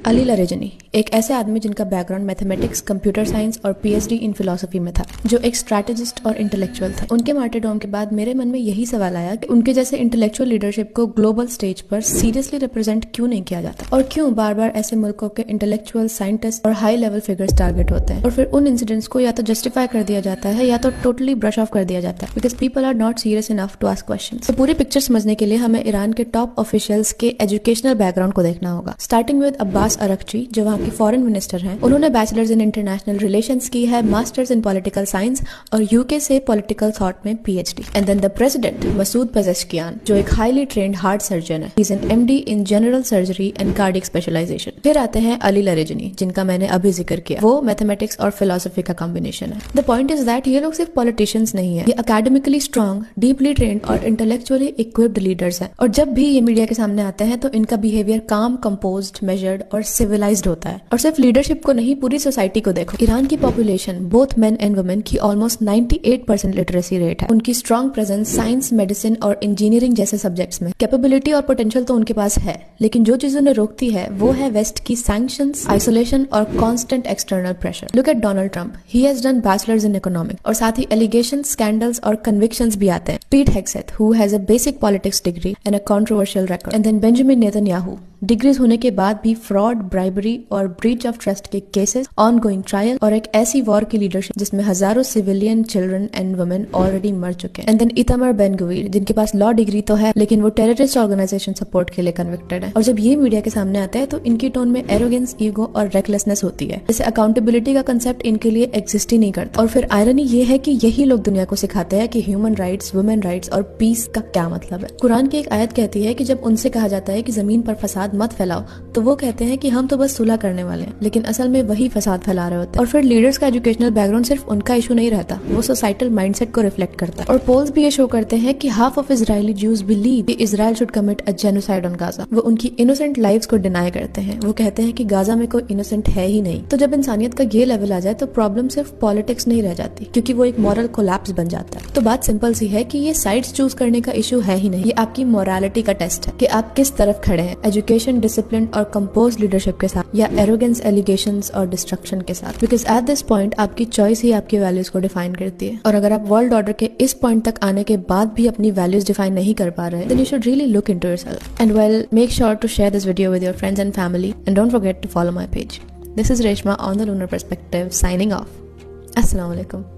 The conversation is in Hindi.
अली लरेजनी एक ऐसे आदमी जिनका बैकग्राउंड मैथमेटिक्स, कंप्यूटर साइंस और पीएचडी इन फिलोसफी में था, जो एक स्ट्रैटेजिस्ट और इंटेलेक्चुअल थे। उनके मार्टरडम के बाद मेरे मन में यही सवाल आया कि उनके जैसे इंटेलेक्चुअल लीडरशिप को ग्लोबल स्टेज पर सीरियसली रिप्रेजेंट क्यों नहीं किया जाता, और क्यों बार बार ऐसे मुल्कों के इंटेलेक्चुअल, साइंटिस्ट और हाई लेवल फिगर्स टारगेट होते हैं, और फिर उन इंसिडेंट्स को या तो जस्टिफाई कर दिया जाता है या तो टोटली ब्रश ऑफ कर दिया जाता है, because people are not serious enough to ask questions. तो पूरी पिक्चर समझने के लिए हमें ईरान के टॉप ऑफिशियल्स के एजुकेशनल बैकग्राउंड को देखना होगा, स्टार्टिंग विद अब्बास अरगची, जो वहाँ के फॉरेन मिनिस्टर हैं। उन्होंने बैचलर्स इन इंटरनेशनल रिलेशंस की है, मास्टर्स इन पॉलिटिकल साइंस और यूके से पॉलिटिकल थॉट में PhD. And then the president Masoud Pezeshkian, जो एक हाईली ट्रेन्ड हार्ट सर्जन है, he is an MD in general surgery and cardiac specialisation. फिर आते हैं अली लरेजनी, जिनका मैंने अभी जिक्र किया। वो मैथमेटिक्स और फिलोसफी का कॉम्बिनेशन है। द पॉइंट इज दैट ये लोग सिर्फ पॉलिटिशियंस नहीं है, ये अकेडमिकली स्ट्रॉन्ग, डीपली ट्रेन्ड और इंटेलेक्चुअली इक्विप्ड लीडर्स हैं। और जब भी ये मीडिया के सामने आते हैं तो इनका बिहेवियर काम, कंपोज्ड, मेजर्ड और सिविलाइज्ड होता है। और सिर्फ लीडरशिप को नहीं, पूरी सोसाइटी को देखो। ईरान की population both men and women की ऑलमोस्ट 98% लिटरेसी रेट है। उनकी स्ट्रॉन्ग प्रेजेंस साइंस, मेडिसिन और इंजीनियरिंग जैसे सब्जेक्ट्स में। कैपेबिलिटी और पोटेंशियल तो उनके पास है, लेकिन जो चीज उन्हें रोकती है वो है वेस्ट की सैंक्शंस, आइसोलेशन और constant external pressure. Look at Donald Trump, he has done bachelors in economics, और साथ ही एलिगेशन, स्कैंडल्स और कन्विक्शंस भी आते हैं। Pete Hegseth, who has a basic politics degree and a controversial record. And then Benjamin Netanyahu, degrees होने के बाद भी फ्रॉड, ब्राइबरी और ब्रीच ऑफ ट्रस्ट के केसेस, ऑनगोइंग ट्रायल और एक ऐसी वॉर की लीडरशिप जिसमें हजारों civilian, children and women already मर चुके हैं। एंड देन इतामर बेन गवीर, जिनके पास लॉ डिग्री तो है लेकिन वो टेररिस्ट ऑर्गेनाइजेशन सपोर्ट के लिए कन्विक्टेड है। और जब ये मीडिया के सामने आता है तो इनकी टोन में एरोगेंस, ईगो और रेकलेसनेस होती है, जैसे अकाउंटेबिलिटी का कंसेप्ट इनके लिए एग्जिस्ट ही नहीं करता। और फिर आयरनी ये है कि यही लोग दुनिया को सिखाते हैं कि ह्यूमन राइट्स, वुमेन राइट्स और पीस का क्या मतलब है। कुरान की एक आयत कहती है कि जब उनसे कहा जाता है कि जमीन पर फसाद मत फैलाओ, तो वो कहते हैं कि हम तो बस सुलह करने वाले हैं, लेकिन असल में वही फसाद फैला रहे होते हैं। और फिर लीडर्स का एजुकेशनल बैकग्राउंड सिर्फ उनका इशू नहीं रहता, वो सोसाइटल माइंडसेट को रिफ्लेक्ट करता है। और पोल्स भी ये शो करते हैं कि half of Israeli Jews believe कि Israel should commit a genocide on Gaza. वो उनकी इनोसेंट लाइव्स को डिनाई करते हैं। वो कहते हैं कि गाजा में कोई इनोसेंट है ही नहीं। तो जब इंसानियत का ये लेवल आ जाए तो प्रॉब्लम सिर्फ पॉलिटिक्स नहीं रह जाती, क्योंकि वो एक मॉरल कोलैप्स बन जाता है। तो बात सिंपल सी है कि ये साइड्स चूज करने का इशू है ही नहीं, ये आपकी मोरालिटी का टेस्ट है कि आप किस तरफ खड़े हैं, एजुकेशन, डिसिप्लिन और कंपोज लीडरशिप के साथ, या एरोगेंस, एलिगेशंस और डिस्ट्रक्शन के साथ। बिकॉज एट दिस पॉइंट आपकी चॉइस ही आपकी वैल्यूज को डिफाइन करती है। और अगर आप वर्ल्ड ऑर्डर के इस पॉइंट तक आने के बाद भी अपनी वैल्यूज डिफाइन नहीं कर पा रहे, then you should really look into yourself. And well, make sure to share this video with your friends and family, and don't forget to follow my page. This is Reshma on the Lunar Perspective signing off. Assalamu alaikum.